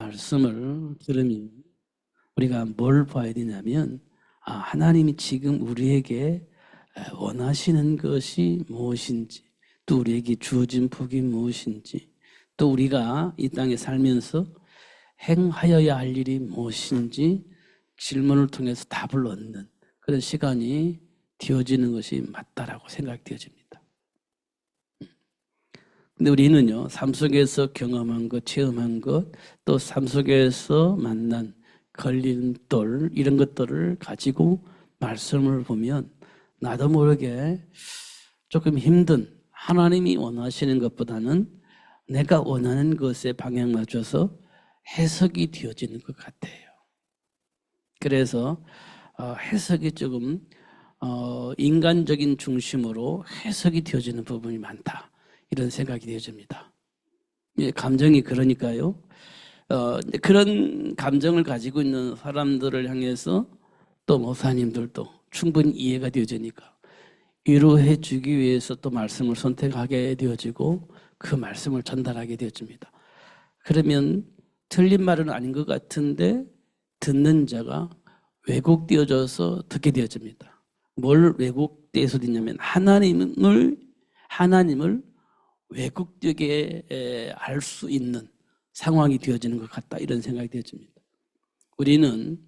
말씀을 들으면 우리가 뭘 봐야 되냐면 하나님이 지금 우리에게 원하시는 것이 무엇인지, 또 우리에게 주어진 복이 무엇인지, 또 우리가 이 땅에 살면서 행하여야 할 일이 무엇인지 질문을 통해서 답을 얻는 그런 시간이 되어지는 것이 맞다라고 생각되어집니다. 근데 우리는요, 삶 속에서 경험한 것, 체험한 것, 또 삶 속에서 만난 걸림돌, 이런 것들을 가지고 말씀을 보면 나도 모르게 조금 힘든, 하나님이 원하시는 것보다는 내가 원하는 것에 방향 맞춰서 해석이 되어지는 것 같아요. 그래서 해석이 조금 인간적인 중심으로 해석이 되어지는 부분이 많다, 이런 생각이 되어집니다. 감정이 그러니까요. 그런 감정을 가지고 있는 사람들을 향해서 또 목사님들도 충분히 이해가 되어지니까 위로해 주기 위해서 또 말씀을 선택하게 되어지고 그 말씀을 전달하게 되어집니다. 그러면 틀린 말은 아닌 것 같은데 듣는 자가 왜곡되어져서 듣게 되어집니다. 뭘 왜곡돼서 듣냐면 하나님을 왜곡되게 알 수 있는 상황이 되어지는 것 같다, 이런 생각이 되어집니다. 우리는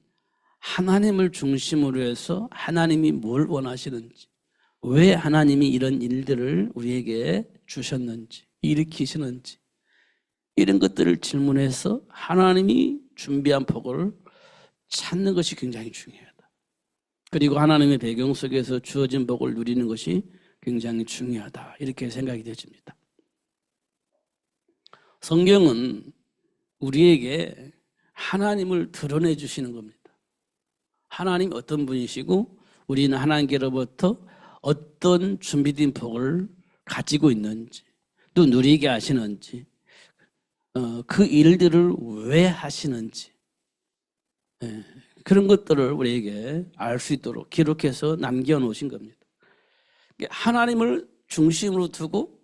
하나님을 중심으로 해서 하나님이 뭘 원하시는지, 왜 하나님이 이런 일들을 우리에게 주셨는지, 일으키시는지, 이런 것들을 질문해서 하나님이 준비한 복을 찾는 것이 굉장히 중요하다. 그리고 하나님의 배경 속에서 주어진 복을 누리는 것이 굉장히 중요하다, 이렇게 생각이 되어집니다. 성경은 우리에게 하나님을 드러내 주시는 겁니다. 하나님이 어떤 분이시고 우리는 하나님께로부터 어떤 준비된 복을 가지고 있는지, 또 누리게 하시는지, 그 일들을 왜 하시는지, 그런 것들을 우리에게 알 수 있도록 기록해서 남겨놓으신 겁니다. 하나님을 중심으로 두고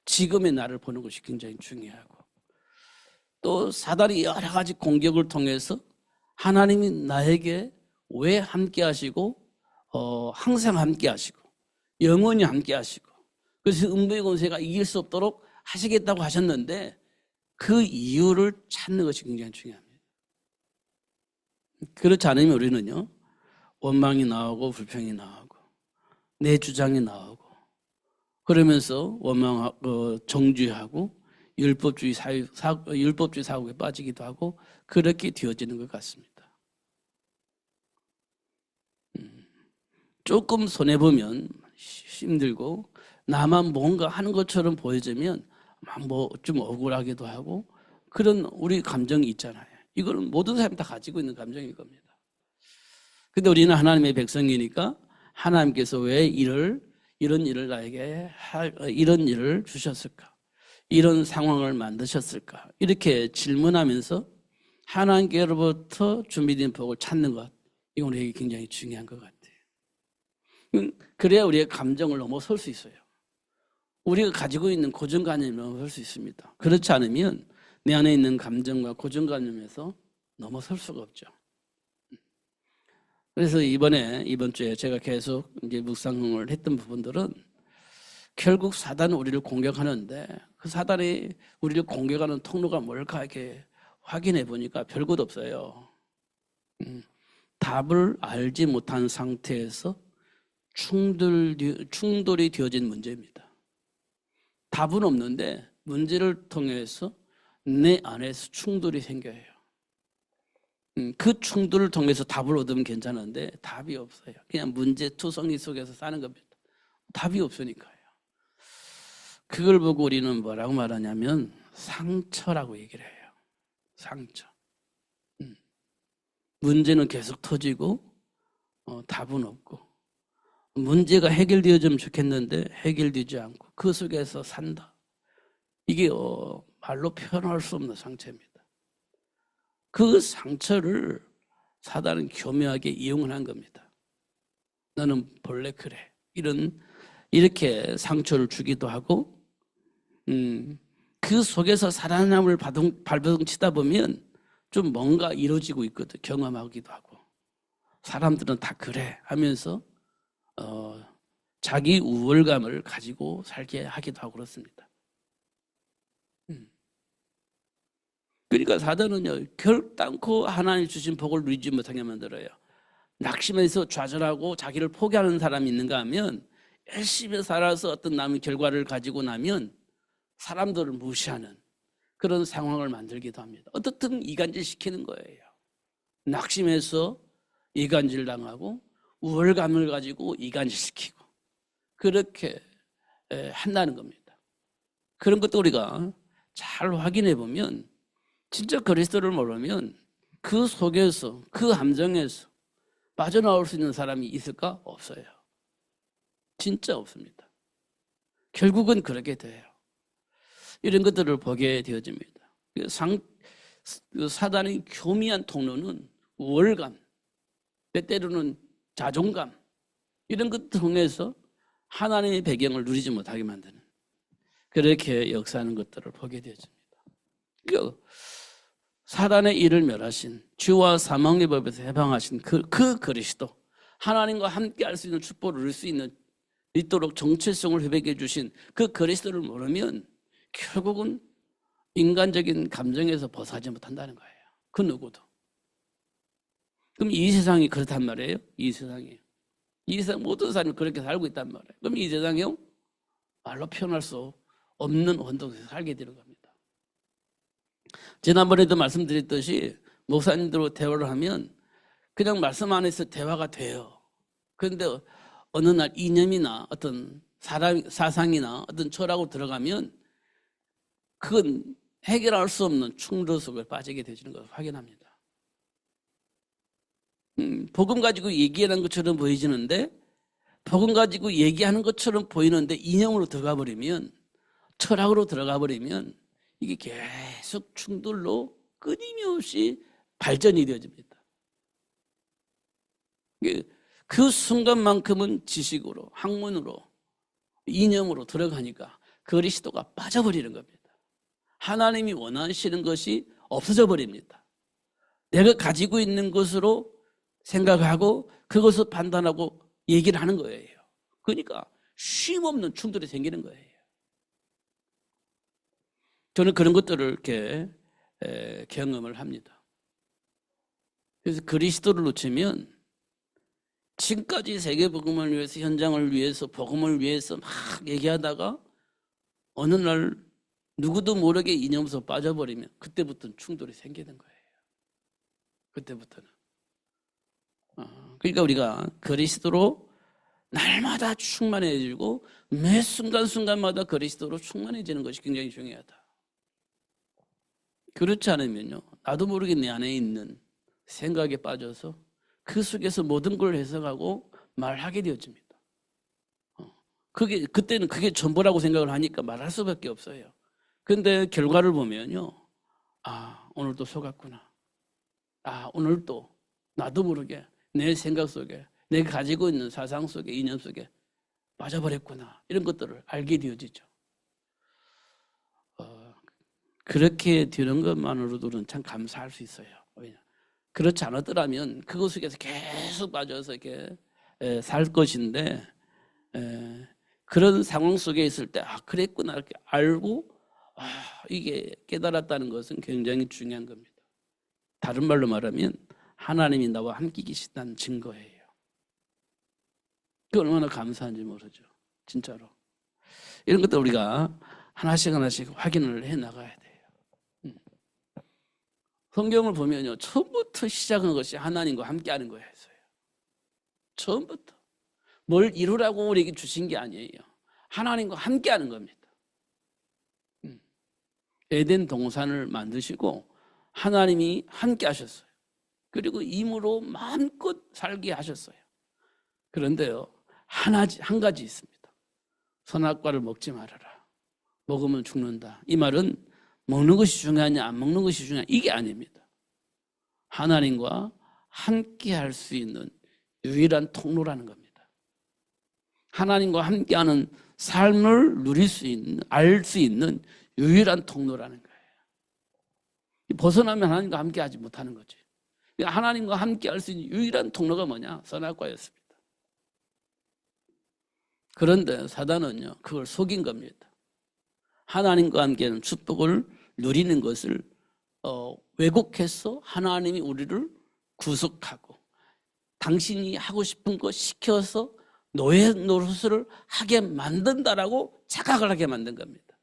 지금의 나를 보는 것이 굉장히 중요하고, 또 사단이 여러 가지 공격을 통해서 하나님이 나에게 왜 함께 하시고 항상 함께 하시고 영원히 함께 하시고, 그래서 음부의 권세가 이길 수 없도록 하시겠다고 하셨는데 그 이유를 찾는 것이 굉장히 중요합니다. 그렇지 않으면 우리는요, 원망이 나오고 불평이 나오고 내 주장이 나오고 그러면서 원망하고 정죄하고 율법주의 사고에 빠지기도 하고 그렇게 되어지는 것 같습니다. 조금 손해보면 힘들고 나만 뭔가 하는 것처럼 보여지면 뭐 좀 억울하기도 하고 그런 우리 감정이 있잖아요. 이거는 모든 사람이 다 가지고 있는 감정일 겁니다. 근데 우리는 하나님의 백성이니까 하나님께서 왜 이런 일을 나에게 이런 일을 주셨을까? 이런 상황을 만드셨을까? 이렇게 질문하면서 하나님께로부터 준비된 복을 찾는 것, 이건 우리에게 굉장히 중요한 것 같아요. 그래야 우리의 감정을 넘어설 수 있어요. 우리가 가지고 있는 고정관념을 넘어설 수 있습니다. 그렇지 않으면 내 안에 있는 감정과 고정관념에서 넘어설 수가 없죠. 그래서 이번 주에 제가 계속 이제 묵상을 했던 부분들은 결국 사단은 우리를 공격하는데 그 사단이 우리를 공격하는 통로가 뭘까 이렇게 확인해 보니까 별것 없어요. 답을 알지 못한 상태에서 충돌이 되어진 문제입니다. 답은 없는데 문제를 통해서 내 안에서 충돌이 생겨요. 그 충돌을 통해서 답을 얻으면 괜찮은데 답이 없어요. 그냥 문제투성이 속에서 사는 겁니다. 답이 없으니까요. 그걸 보고 우리는 뭐라고 말하냐면 상처라고 얘기를 해요. 상처. 문제는 계속 터지고 답은 없고, 문제가 해결되어지면 좋겠는데 해결되지 않고 그 속에서 산다. 이게 말로 표현할 수 없는 상처입니다. 그 상처를 사단은 교묘하게 이용을 한 겁니다. 너는 본래 그래. 이렇게 상처를 주기도 하고, 그 속에서 살아남을 발버둥 치다 보면 좀 뭔가 이루어지고 있거든. 경험하기도 하고. 사람들은 다 그래 하면서 자기 우월감을 가지고 살게 하기도 하고 그렇습니다. 그러니까 사단은요, 결단코 하나님 주신 복을 누리지 못하게 만들어요. 낙심해서 좌절하고 자기를 포기하는 사람이 있는가 하면 열심히 살아서 어떤 남의 결과를 가지고 나면 사람들을 무시하는 그런 상황을 만들기도 합니다. 어떻든 이간질 시키는 거예요. 낙심해서 이간질 당하고 우월감을 가지고 이간질 시키고 그렇게 한다는 겁니다. 그런 것도 우리가 잘 확인해 보면 진짜 그리스도를 모르면 그 속에서 그 함정에서 빠져나올 수 있는 사람이 있을까? 없어요. 진짜 없습니다. 결국은 그렇게 돼요. 이런 것들을 보게 되어집니다. 사단의 교미한 통로는 우월감, 때때로는 자존감 이런 것 통해서 하나님의 배경을 누리지 못하게 만드는 그렇게 역사하는 것들을 보게 되어집니다. 사단의 일을 멸하신 주와 사망의 법에서 해방하신 그 그리스도 하나님과 함께 할 수 있는 축복을 누릴 수 있도록 정체성을 회복해 주신 그 그리스도를 모르면 결국은 인간적인 감정에서 벗어나지 못한다는 거예요. 그 누구도. 그럼 이 세상이 그렇단 말이에요? 이 세상이. 이 세상 모든 사람이 그렇게 살고 있단 말이에요. 그럼 이 세상이요? 말로 표현할 수 없는 원동에서 살게 되는 겁니다. 지난번에도 말씀드렸듯이 목사님들과 대화를 하면 그냥 말씀 안에서 대화가 돼요. 그런데 어느 날 이념이나 어떤 사상이나 어떤 철학으로 들어가면 그건 해결할 수 없는 충돌 속에 빠지게 되는 것을 확인합니다. 복음 가지고 얘기하는 것처럼 보이지는데 복음 가지고 얘기하는 것처럼 보이는데 이념으로 들어가 버리면 철학으로 들어가 버리면 이게 계속 충돌로 끊임없이 발전이 되어집니다. 그 순간만큼은 지식으로, 학문으로, 이념으로 들어가니까 그리스도가 빠져버리는 겁니다. 하나님이 원하시는 것이 없어져 버립니다. 내가 가지고 있는 것으로 생각하고 그것을 판단하고 얘기를 하는 거예요. 그러니까 쉼없는 충돌이 생기는 거예요. 저는 그런 것들을 이렇게 경험을 합니다. 그래서 그리스도를 놓치면 지금까지 세계복음을 위해서 현장을 위해서 복음을 위해서 막 얘기하다가 어느 날 누구도 모르게 이념에서 빠져버리면 그때부터는 충돌이 생기는 거예요. 그때부터는. 그러니까 우리가 그리스도로 날마다 충만해지고 매 순간순간마다 그리스도로 충만해지는 것이 굉장히 중요하다. 그렇지 않으면요, 나도 모르게 내 안에 있는 생각에 빠져서 그 속에서 모든 걸 해석하고 말하게 되어집니다. 그때는 그게 전부라고 생각을 하니까 말할 수밖에 없어요. 근데 결과를 보면요, 오늘도 속았구나. 오늘도 나도 모르게 내 생각 속에 내가 가지고 있는 사상 속에 이념 속에 빠져버렸구나. 이런 것들을 알게 되어지죠. 그렇게 되는 것만으로도는 참 감사할 수 있어요. 그렇지 않았더라면 그것 속에서 계속 빠져서 이렇게 살 것인데 그런 상황 속에 있을 때 그랬구나 이렇게 알고 이게 깨달았다는 것은 굉장히 중요한 겁니다. 다른 말로 말하면 하나님이 나와 함께 계시다는 증거예요. 그 얼마나 감사한지 모르죠. 진짜로. 이런 것도 우리가 하나씩 확인을 해 나가야 돼요. 성경을 보면요, 처음부터 시작한 것이 하나님과 함께하는 거였어요. 처음부터 뭘 이루라고 우리에게 주신 게 아니에요. 하나님과 함께하는 겁니다. 에덴 동산을 만드시고 하나님이 함께하셨어요. 그리고 임으로 마음껏 살게 하셨어요. 그런데요, 한 가지 있습니다. 선악과를 먹지 말아라. 먹으면 죽는다. 이 말은 먹는 것이 중요하냐 안 먹는 것이 중요하냐 이게 아닙니다. 하나님과 함께 할 수 있는 유일한 통로라는 겁니다. 하나님과 함께하는 삶을 누릴 수 있는, 알 수 있는 유일한 통로라는 거예요. 벗어나면 하나님과 함께하지 못하는 거지. 하나님과 함께할 수 있는 유일한 통로가 뭐냐? 선악과였습니다. 그런데 사단은요, 그걸 속인 겁니다. 하나님과 함께하는 축복을 누리는 것을 왜곡해서 하나님이 우리를 구속하고 당신이 하고 싶은 거 시켜서 노예 노릇을 하게 만든다라고 착각을 하게 만든 겁니다.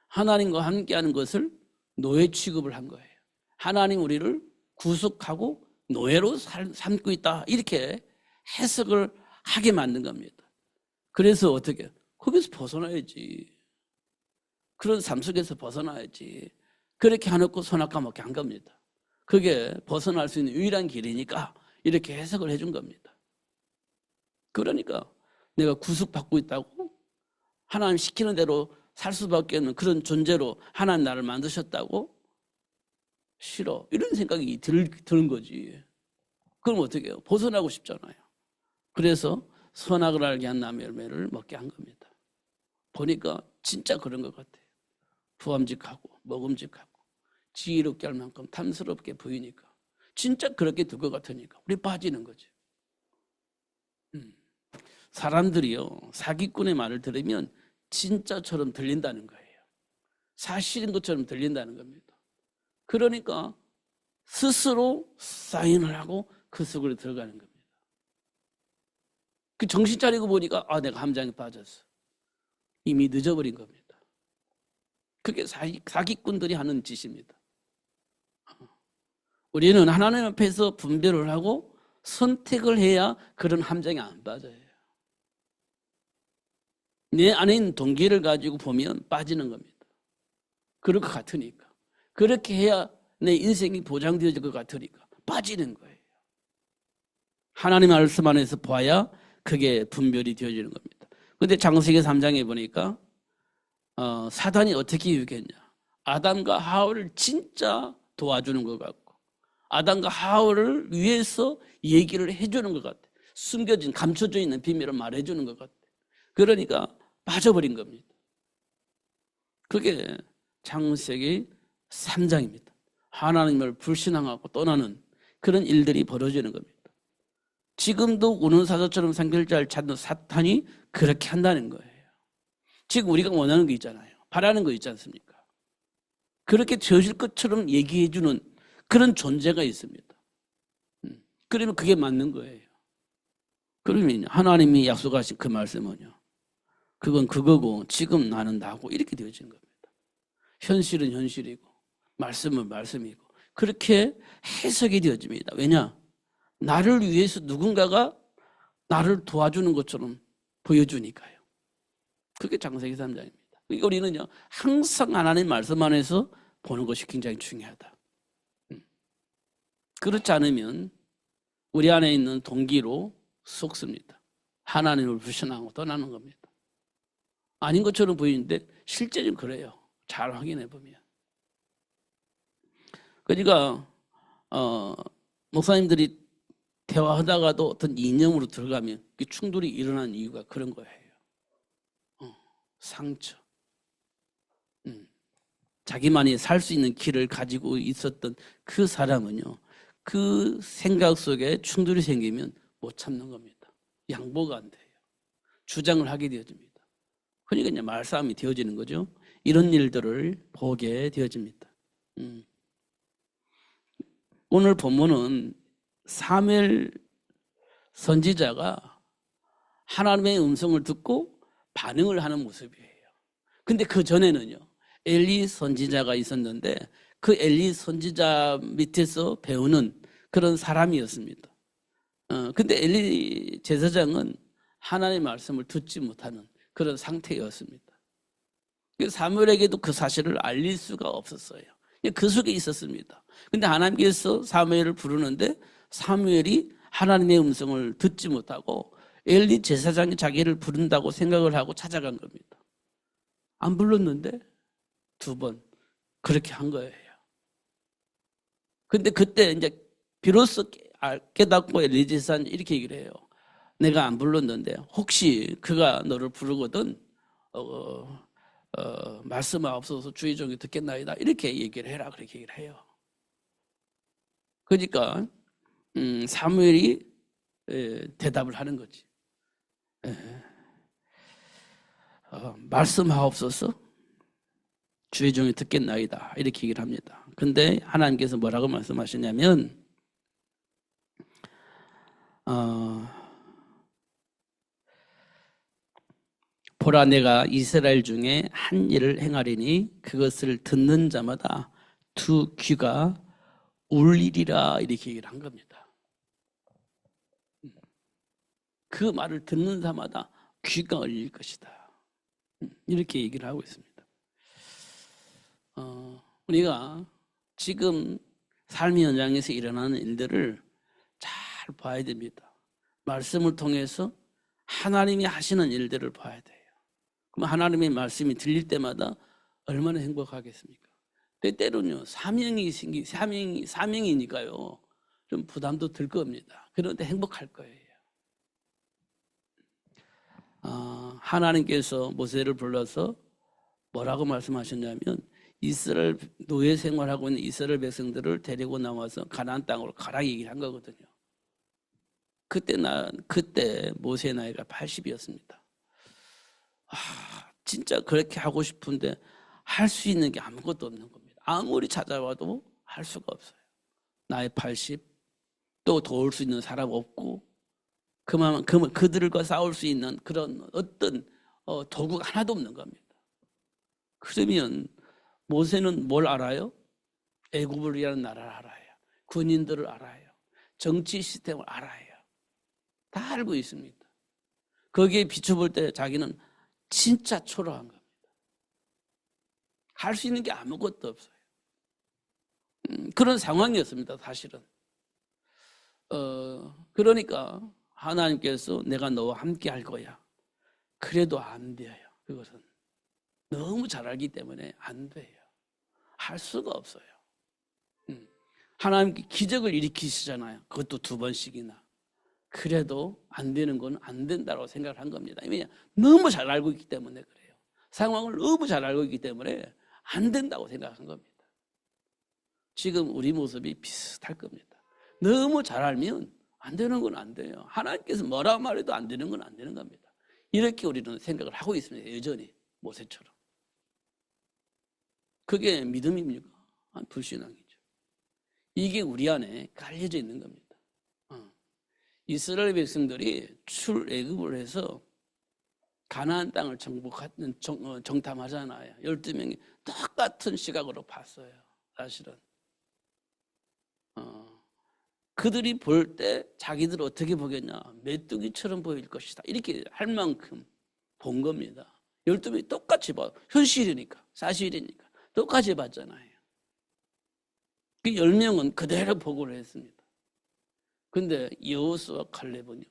하나님과 함께하는 것을 노예 취급을 한 거예요. 하나님 우리를 구속하고 노예로 삼고 있다, 이렇게 해석을 하게 만든 겁니다. 그래서 어떻게? 거기서 벗어나야지. 그런 삶 속에서 벗어나야지. 그렇게 해놓고 선악과 먹게 한 겁니다. 그게 벗어날 수 있는 유일한 길이니까 이렇게 해석을 해준 겁니다. 그러니까 내가 구속받고 있다고, 하나님 시키는 대로 살 수밖에 없는 그런 존재로 하나님 나를 만드셨다고? 싫어. 이런 생각이 드는 거지. 그럼 어떻게 해요? 벗어나고 싶잖아요. 그래서 선악을 알게 한 나무 열매를 먹게 한 겁니다. 보니까 진짜 그런 것 같아요. 부함직하고 먹음직하고 지혜롭게 할 만큼 탐스럽게 보이니까 진짜 그렇게 될 것 같으니까 우리 빠지는 거죠. 사람들이요, 사기꾼의 말을 들으면 진짜처럼 들린다는 거예요. 사실인 것처럼 들린다는 겁니다. 그러니까 스스로 사인을 하고 그 속으로 들어가는 겁니다. 그 정신 차리고 보니까 내가 함정에 빠졌어. 이미 늦어버린 겁니다. 그게 사기꾼들이 하는 짓입니다. 우리는 하나님 앞에서 분별을 하고 선택을 해야 그런 함정에 안 빠져요. 내 안에 있는 동기를 가지고 보면 빠지는 겁니다. 그럴 것 같으니까. 그렇게 해야 내 인생이 보장되어질 것 같으니까 빠지는 거예요. 하나님 말씀 안에서 봐야 그게 분별이 되어지는 겁니다. 그런데 창세기 3장에 보니까 사단이 어떻게 유혹했냐? 아담과 하와를 진짜 도와주는 것 같고 아담과 하와를 위해서 얘기를 해주는 것 같아. 숨겨진, 감춰져 있는 비밀을 말해주는 것 같아. 그러니까 빠져버린 겁니다. 그게 창세기 3장입니다. 하나님을 불신앙하고 떠나는 그런 일들이 벌어지는 겁니다. 지금도 우는사자처럼 생길자를 찾는 사탄이 그렇게 한다는 거예요. 지금 우리가 원하는 거 있잖아요. 바라는 거 있지 않습니까? 그렇게 되어질 것처럼 얘기해주는 그런 존재가 있습니다. 그러면 그게 맞는 거예요. 그러면 하나님이 약속하신 그 말씀은요, 그건 그거고 지금 나는 나고 이렇게 되어지는 겁니다. 현실은 현실이고 말씀은 말씀이고 그렇게 해석이 되어집니다. 왜냐? 나를 위해서 누군가가 나를 도와주는 것처럼 보여주니까요. 그게 창세기 3장입니다. 그러니까 우리는요, 항상 하나님 말씀 안에서 보는 것이 굉장히 중요하다. 그렇지 않으면 우리 안에 있는 동기로 속습니다. 하나님을 불신하고 떠나는 겁니다. 아닌 것처럼 보이는데 실제는 그래요. 잘 확인해 보면. 그러니까 목사님들이 대화하다가도 어떤 이념으로 들어가면 충돌이 일어나는 이유가 그런 거예요. 상처. 자기만이 살 수 있는 길을 가지고 있었던 그 사람은요, 그 생각 속에 충돌이 생기면 못 참는 겁니다. 양보가 안 돼요. 주장을 하게 되어집니다. 그러니까 이제 말싸움이 되어지는 거죠. 이런 일들을 보게 되어집니다. 오늘 본문은 사무엘 선지자가 하나님의 음성을 듣고 반응을 하는 모습이에요. 근데 그 전에는요, 엘리 선지자가 있었는데 그 엘리 선지자 밑에서 배우는 그런 사람이었습니다. 근데 엘리 제사장은 하나님의 말씀을 듣지 못하는 그런 상태였습니다. 사무엘에게도 그 사실을 알릴 수가 없었어요. 그 속에 있었습니다. 근데 하나님께서 사무엘을 부르는데 사무엘이 하나님의 음성을 듣지 못하고 엘리 제사장이 자기를 부른다고 생각을 하고 찾아간 겁니다. 안 불렀는데 2번 그렇게 한 거예요. 근데 그때 이제 비로소 깨닫고 엘리 제사장이 이렇게 얘기를 해요. 내가 안 불렀는데 혹시 그가 너를 부르거든 말씀하옵소서 주의 종이 듣겠나이다 이렇게 얘기를 해라, 그렇게 얘기를 해요. 그러니까 사무엘이 대답을 하는 거지. 말씀하옵소서 주의 종이 듣겠나이다 이렇게 얘기를 합니다. 근데 하나님께서 뭐라고 말씀하시냐면 보라 내가 이스라엘 중에 한 일을 행하리니 그것을 듣는 자마다 두 귀가 울리리라 이렇게 얘기를 한 겁니다. 그 말을 듣는 자마다 귀가 울릴 것이다. 이렇게 얘기를 하고 있습니다. 우리가 지금 삶의 현장에서 일어나는 일들을 잘 봐야 됩니다. 말씀을 통해서 하나님이 하시는 일들을 봐야 돼요. 그럼 하나님의 말씀이 들릴 때마다 얼마나 행복하겠습니까? 때때로는요, 사명이니까요, 좀 부담도 들 겁니다. 그런데 행복할 거예요. 하나님께서 모세를 불러서 뭐라고 말씀하셨냐면, 이스라엘 노예 생활하고 있는 이스라엘 백성들을 데리고 나와서 가나안 땅으로 가라 얘기를 한 거거든요. 그때 모세의 나이가 80이었습니다. 진짜 그렇게 하고 싶은데 할 수 있는 게 아무것도 없는 겁니다. 아무리 찾아와도 할 수가 없어요. 나이 80, 또 도울 수 있는 사람 없고, 그들과 싸울 수 있는 그런 어떤 도구가 하나도 없는 겁니다. 그러면 모세는 뭘 알아요? 애굽이라는 나라를 알아요. 군인들을 알아요. 정치 시스템을 알아요. 다 알고 있습니다. 거기에 비춰볼 때 자기는 진짜 초라한 겁니다. 할 수 있는 게 아무것도 없어요. 그런 상황이었습니다, 사실은. 그러니까 하나님께서 내가 너와 함께 할 거야. 그래도 안 돼요. 그것은 너무 잘 알기 때문에 안 돼요. 할 수가 없어요. 하나님께 기적을 일으키시잖아요. 그것도 2번씩이나. 그래도 안 되는 건 안 된다고 생각을 한 겁니다. 왜냐? 너무 잘 알고 있기 때문에 그래요. 상황을 너무 잘 알고 있기 때문에 안 된다고 생각한 겁니다. 지금 우리 모습이 비슷할 겁니다. 너무 잘 알면 안 되는 건 안 돼요. 하나님께서 뭐라 말해도 안 되는 건 안 되는 겁니다. 이렇게 우리는 생각을 하고 있습니다. 여전히 모세처럼. 그게 믿음입니까? 불신앙이죠. 이게 우리 안에 깔려져 있는 겁니다. 이스라엘 백성들이 출애굽을 해서 가나안 땅을 정탐하잖아요. 12명이 똑같은 시각으로 봤어요. 사실은 그들이 볼 때 자기들 어떻게 보겠냐, 메뚜기처럼 보일 것이다 이렇게 할 만큼 본 겁니다. 12명이 똑같이 봐. 현실이니까, 사실이니까 똑같이 봤잖아요. 그 10명은 그대로 보고를 했습니다. 근데 여호수아 칼렙은요,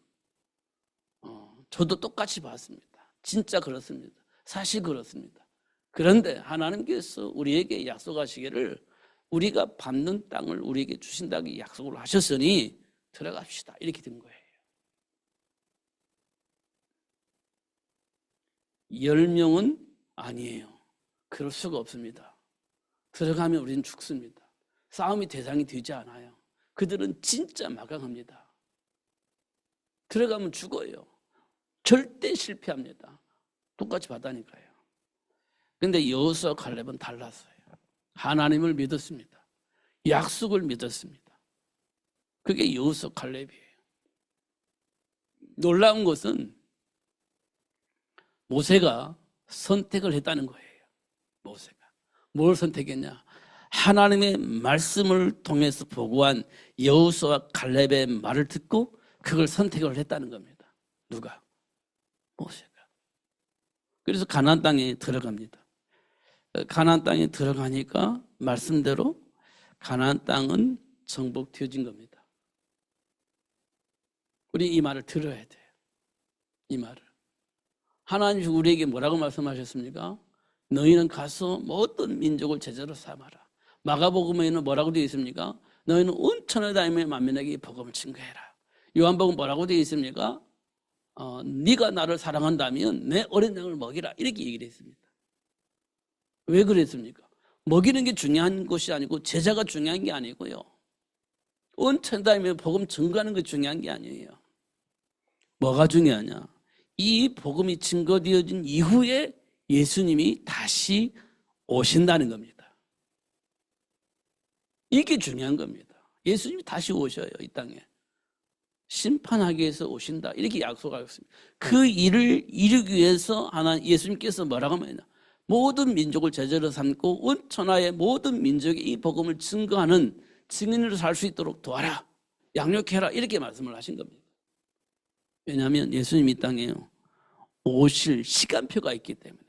저도 똑같이 봤습니다. 진짜 그렇습니다. 사실 그렇습니다. 그런데 하나님께서 우리에게 약속하시기를 우리가 받는 땅을 우리에게 주신다고 약속을 하셨으니 들어갑시다 이렇게 된 거예요. 10명은 아니에요. 그럴 수가 없습니다. 들어가면 우리는 죽습니다. 싸움이 대상이 되지 않아요. 그들은 진짜 막강합니다. 들어가면 죽어요. 절대 실패합니다. 똑같이 봤다니까요. 그런데 여호수아 칼렙은 달랐어요. 하나님을 믿었습니다. 약속을 믿었습니다. 그게 여호수아 칼렙이에요. 놀라운 것은 모세가 선택을 했다는 거예요. 모세가 뭘 선택했냐? 하나님의 말씀을 통해서 보고한 여호수아 칼렙의 말을 듣고 그걸 선택을 했다는 겁니다. 누가? 모세가. 그래서 가나안 땅에 들어갑니다. 가나안 땅에 들어가니까 말씀대로 가나안 땅은 정복되어진 겁니다. 우리 이 말을 들어야 돼요. 이 말을. 하나님이 우리에게 뭐라고 말씀하셨습니까? 너희는 가서 모든 민족을 제자로 삼아라. 마가복음에는 뭐라고 되어 있습니까? 너희는 온 천하에 다니며 만민에게 복음을 증거해라. 요한복음 뭐라고 되어 있습니까? 네가 나를 사랑한다면 내 어린 양을 먹이라 이렇게 얘기를 했습니다. 왜 그랬습니까? 먹이는 게 중요한 것이 아니고 제자가 중요한 게 아니고요. 온 천당에 복음 증거하는 게 중요한 게 아니에요. 뭐가 중요하냐? 이 복음이 증거되어진 이후에 예수님이 다시 오신다는 겁니다. 이게 중요한 겁니다. 예수님이 다시 오셔요, 이 땅에. 심판하기 위해서 오신다. 이렇게 약속하고 있습니다. 그 일을 이루기 위해서 예수님께서 뭐라고 하느냐? 모든 민족을 제자로 삼고 온 천하의 모든 민족이 이 복음을 증거하는 증인으로 살 수 있도록 도와라. 양육해라. 이렇게 말씀을 하신 겁니다. 왜냐하면 예수님 이 땅에 오실 시간표가 있기 때문에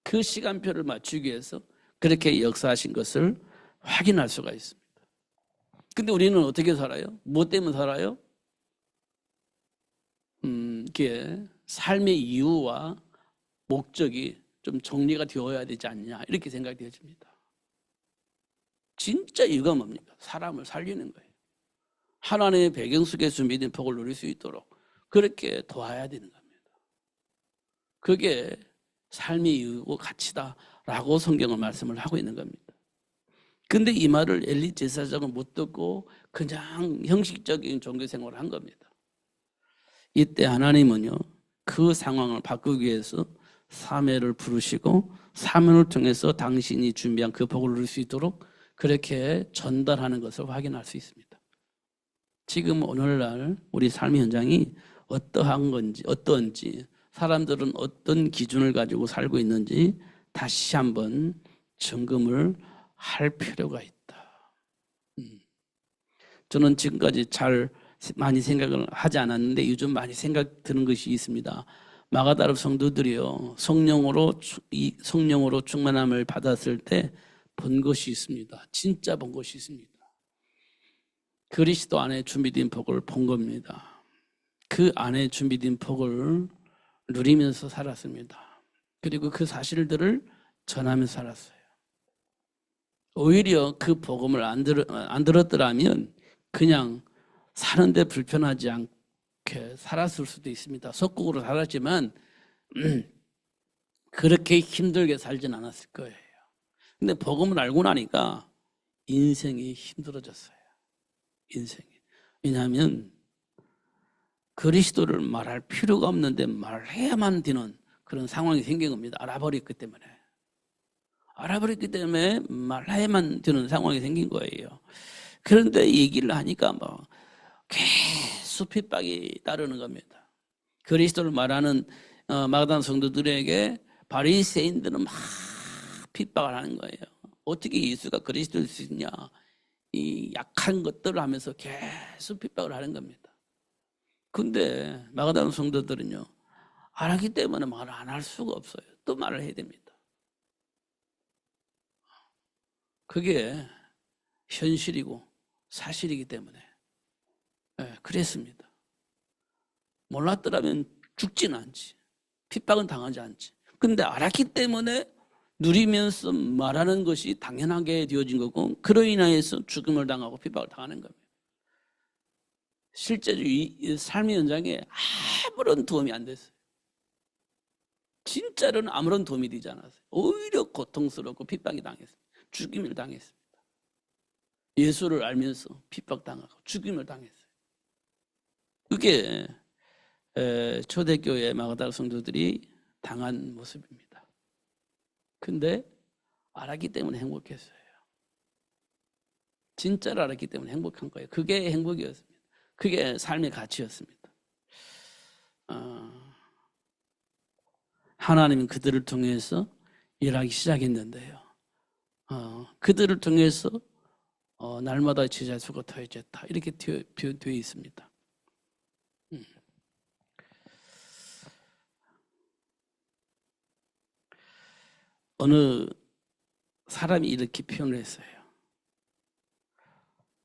그 시간표를 맞추기 위해서 그렇게 역사하신 것을 확인할 수가 있습니다. 근데 우리는 어떻게 살아요? 무엇 때문에 살아요? 이게 삶의 이유와 목적이 좀 정리가 되어야 되지 않냐 이렇게 생각이 되어집니다. 진짜 이유가 뭡니까? 사람을 살리는 거예요. 하나님의 배경 속에서 믿음의 복을 누릴 수 있도록 그렇게 도와야 되는 겁니다. 그게 삶의 이유고 가치다라고 성경은 말씀을 하고 있는 겁니다. 근데 이 말을 엘리 제사장은 못 듣고 그냥 형식적인 종교 생활을 한 겁니다. 이때 하나님은요, 그 상황을 바꾸기 위해서 사무엘을 부르시고 사무엘을 통해서 당신이 준비한 그 복을 누릴 수 있도록 그렇게 전달하는 것을 확인할 수 있습니다. 지금 오늘날 우리 삶의 현장이 어떠한 건지, 어떤지, 사람들은 어떤 기준을 가지고 살고 있는지 다시 한번 점검을 할 필요가 있다. 저는 지금까지 많이 생각을 하지 않았는데 요즘 많이 생각 드는 것이 있습니다. 마가다라 성도들이요, 성령으로 충만함을 받았을 때 본 것이 있습니다. 진짜 본 것이 있습니다. 그리스도 안에 준비된 복을 본 겁니다. 그 안에 준비된 복을 누리면서 살았습니다. 그리고 그 사실들을 전하면서 살았어요. 오히려 그 복음을 안 들었더라면 그냥 사는데 불편하지 않게 살았을 수도 있습니다. 속국으로 살았지만 그렇게 힘들게 살진 않았을 거예요. 근데 복음을 알고 나니까 인생이 힘들어졌어요. 인생이. 왜냐하면 그리스도를 말할 필요가 없는데 말해야만 되는 그런 상황이 생긴 겁니다. 알아버렸기 때문에. 알아버렸기 때문에 말해야만 되는 상황이 생긴 거예요. 그런데 얘기를 하니까 뭐 계속 핍박이 따르는 겁니다. 그리스도를 말하는 마가다나 성도들에게 바리새인들은 막 핍박을 하는 거예요. 어떻게 예수가 그리스도일 수 있냐? 이 약한 것들을 하면서 계속 핍박을 하는 겁니다. 근데 마가다나 성도들은요, 알았기 때문에 말을 안 할 수가 없어요. 또 말을 해야 됩니다. 그게 현실이고 사실이기 때문에 그랬습니다. 몰랐더라면 죽지는 않지. 핍박은 당하지 않지. 근데 알았기 때문에 누리면서 말하는 것이 당연하게 되어진 거고 그로 인하여서 죽음을 당하고 핍박을 당하는 겁니다. 실제로 이 삶의 현장에 아무런 도움이 안 됐어요. 진짜로는 아무런 도움이 되지 않았어요. 오히려 고통스럽고 핍박이 당했어요. 죽임을 당했습니다. 예수를 알면서 핍박당하고 죽임을 당했어요. 그게 초대교회 마가다라 성도들이 당한 모습입니다. 근데 알았기 때문에 행복했어요. 진짜로 알았기 때문에 행복한 거예요. 그게 행복이었습니다. 그게 삶의 가치였습니다. 하나님은 그들을 통해서 일하기 시작했는데요. 그들을 통해서 날마다 제자 수가 더해졌다. 이렇게 되어 있습니다. 어느 사람이 이렇게 표현을 했어요.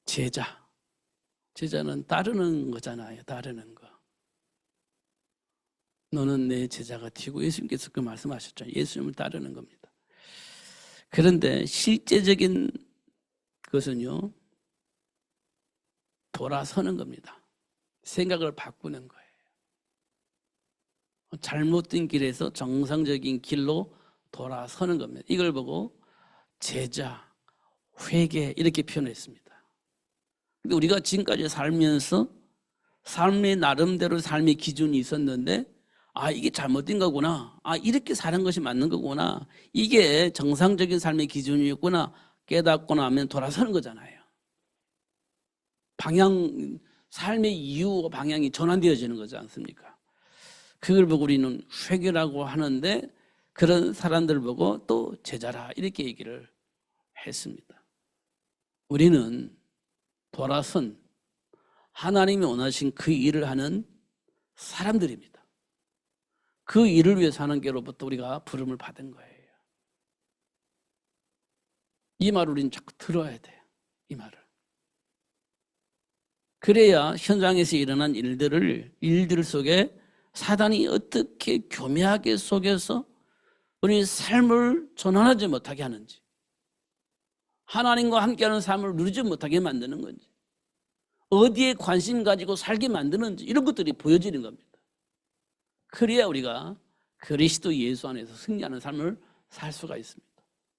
제자는 따르는 거잖아요. 따르는 거. 너는 내 제자가 되고 예수님께서 그 말씀하셨잖아요. 예수님을 따르는 겁니다. 그런데 실제적인 것은요, 돌아서는 겁니다. 생각을 바꾸는 거예요. 잘못된 길에서 정상적인 길로 돌아서는 겁니다. 이걸 보고 제자, 회개 이렇게 표현했습니다. 근데 우리가 지금까지 살면서 삶의 나름대로 삶의 기준이 있었는데 이게 잘못된 거구나. 이렇게 사는 것이 맞는 거구나. 이게 정상적인 삶의 기준이었구나. 깨닫고 나면 돌아서는 거잖아요. 삶의 이유와 방향이 전환되어지는 거지 않습니까? 그걸 보고 우리는 회개라고 하는데 그런 사람들 보고 또 제자라 이렇게 얘기를 했습니다. 우리는 돌아선 하나님이 원하신 그 일을 하는 사람들입니다. 그 일을 위해 사는 게로부터 우리가 부름을 받은 거예요. 이 말을 우리는 자꾸 들어야 돼요. 이 말을. 그래야 현장에서 일어난 일들 속에 사단이 어떻게 교묘하게 속여서 우리 삶을 전환하지 못하게 하는지, 하나님과 함께하는 삶을 누리지 못하게 만드는 건지, 어디에 관심 가지고 살게 만드는지 이런 것들이 보여지는 겁니다. 그래야 우리가 그리스도 예수 안에서 승리하는 삶을 살 수가 있습니다.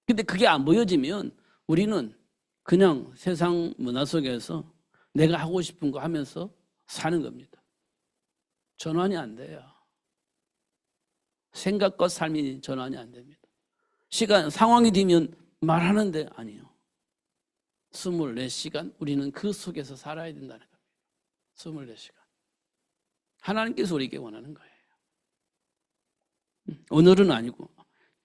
근데 그게 안 보여지면 우리는 그냥 세상 문화 속에서 내가 하고 싶은 거 하면서 사는 겁니다. 전환이 안 돼요. 생각과 삶이 전환이 안 됩니다. 상황이 되면 말하는데 아니요. 24시간 우리는 그 속에서 살아야 된다는 겁니다. 24시간. 하나님께서 우리에게 원하는 거예요. 오늘은 아니고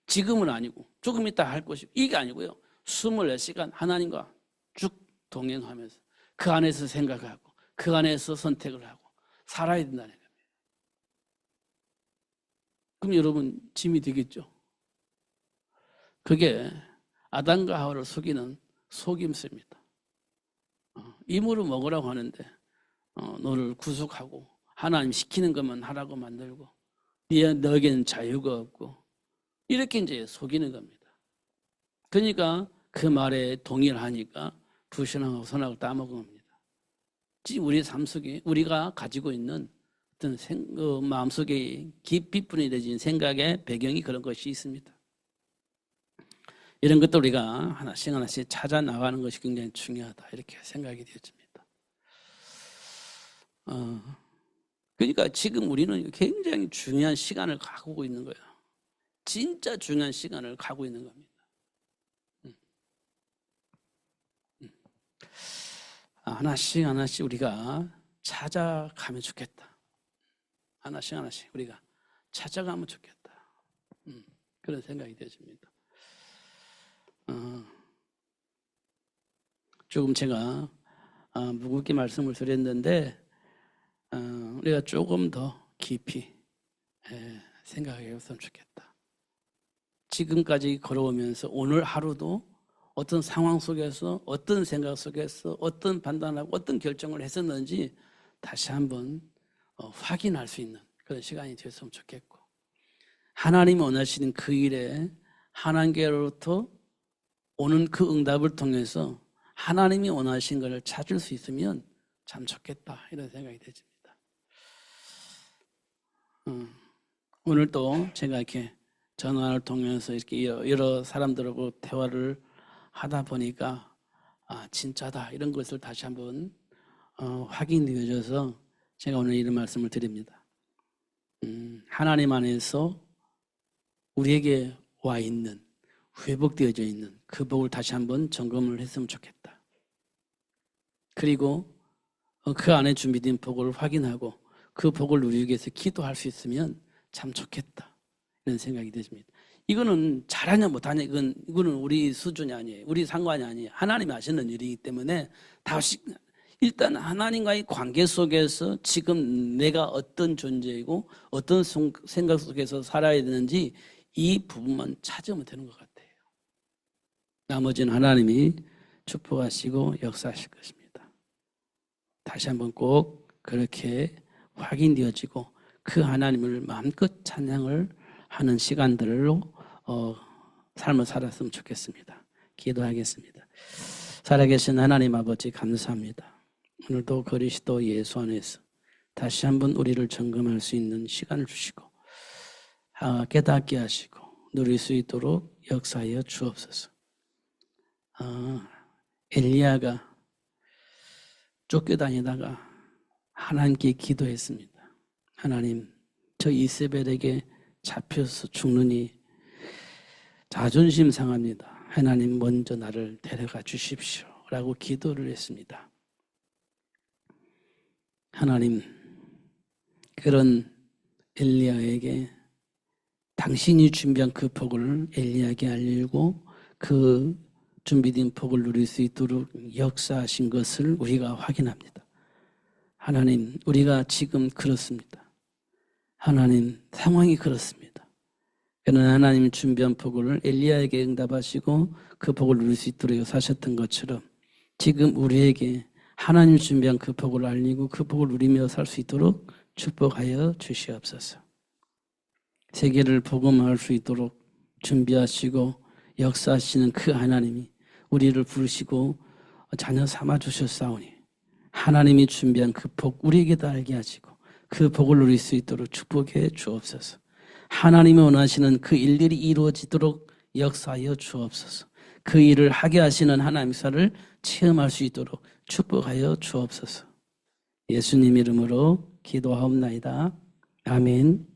지금은 아니고 조금 이따 할 것이 이게 아니고요. 24시간 하나님과 쭉 동행하면서 그 안에서 생각하고 그 안에서 선택을 하고 살아야 된다는 겁니다. 그럼 여러분 짐이 되겠죠? 그게 아담과 하와를 속이는 속임수입니다. 이물을 먹으라고 하는데 너를 구속하고 하나님 시키는 것만 하라고 만들고 너에게는 자유가 없고 이렇게 이제 속이는 겁니다. 그러니까 그 말에 동의를 하니까 불신하고 선악을 따먹은 겁니다. 우리 삶 속에 우리가 가지고 있는 어떤 마음속에 깊이 뿌려진 생각의 배경이 그런 것이 있습니다. 이런 것도 우리가 하나씩 찾아 나가는 것이 굉장히 중요하다 이렇게 생각이 되어집니다. 그러니까 지금 우리는 굉장히 중요한 시간을 가고 있는 거예요. 진짜 중요한 시간을 가고 있는 겁니다. 하나씩 우리가 찾아가면 좋겠다. 하나씩 우리가 찾아가면 좋겠다. 그런 생각이 되어집니다. 조금 제가 무겁게 말씀을 드렸는데 우리가 조금 더 깊이 생각해봤으면 좋겠다. 지금까지 걸어오면서 오늘 하루도 어떤 상황 속에서 어떤 생각 속에서 어떤 판단하고 어떤 결정을 했었는지 다시 한번 확인할 수 있는 그런 시간이 됐으면 좋겠고 하나님이 원하시는 그 일에 하나님께로부터 오는 그 응답을 통해서 하나님이 원하신 것을 찾을 수 있으면 참 좋겠다 이런 생각이 되집니다. 오늘 또 제가 이렇게 전화를 통해서 이렇게 여러 사람들하고 대화를 하다 보니까 진짜다 이런 것을 다시 한번 확인되어져서 제가 오늘 이런 말씀을 드립니다. 하나님 안에서 우리에게 와 있는 회복되어져 있는 그 복을 다시 한번 점검을 했으면 좋겠다. 그리고 그 안에 준비된 복을 확인하고 그 복을 누리기 위해서 기도할 수 있으면 참 좋겠다 이런 생각이 드십니다. 이거는 잘하냐 못하냐 이거는 우리 수준이 아니에요. 우리 상관이 아니에요. 하나님이 하시는 일이기 때문에 다시 일단 하나님과의 관계 속에서 지금 내가 어떤 존재이고 어떤 생각 속에서 살아야 되는지 이 부분만 찾으면 되는 것 같아요. 나머지는 하나님이 축복하시고 역사하실 것입니다. 다시 한번 꼭 그렇게 확인되어지고 그 하나님을 마음껏 찬양을 하는 시간들로 삶을 살았으면 좋겠습니다. 기도하겠습니다. 살아계신 하나님 아버지 감사합니다. 오늘도 그리스도 예수 안에서 다시 한번 우리를 점검할 수 있는 시간을 주시고 깨닫게 하시고 누릴 수 있도록 역사하여 주옵소서. 엘리야가 쫓겨다니다가 하나님께 기도했습니다. 하나님, 저 이세벨에게 잡혀서 죽느니 자존심 상합니다. 하나님 먼저 나를 데려가 주십시오. 라고 기도를 했습니다. 하나님, 그런 엘리야에게 당신이 준비한 그 복을 엘리야에게 알리고 그 준비된 복을 누릴 수 있도록 역사하신 것을 우리가 확인합니다. 하나님, 우리가 지금 그렇습니다. 하나님, 상황이 그렇습니다. 그러나 하나님이 준비한 복을 엘리야에게 응답하시고 그 복을 누릴 수 있도록 역사하셨던 것처럼 지금 우리에게 하나님이 준비한 그 복을 알리고 그 복을 누리며 살 수 있도록 축복하여 주시옵소서. 세계를 복음할 수 있도록 준비하시고 역사하시는 그 하나님이 우리를 부르시고 자녀 삼아 주셨사오니 하나님이 준비한 그 복 우리에게도 알게 하시고 그 복을 누릴 수 있도록 축복해 주옵소서. 하나님이 원하시는 그 일들이 이루어지도록 역사하여 주옵소서. 그 일을 하게 하시는 하나님의 사를 체험할 수 있도록 축복하여 주옵소서. 예수님 이름으로 기도하옵나이다. 아멘.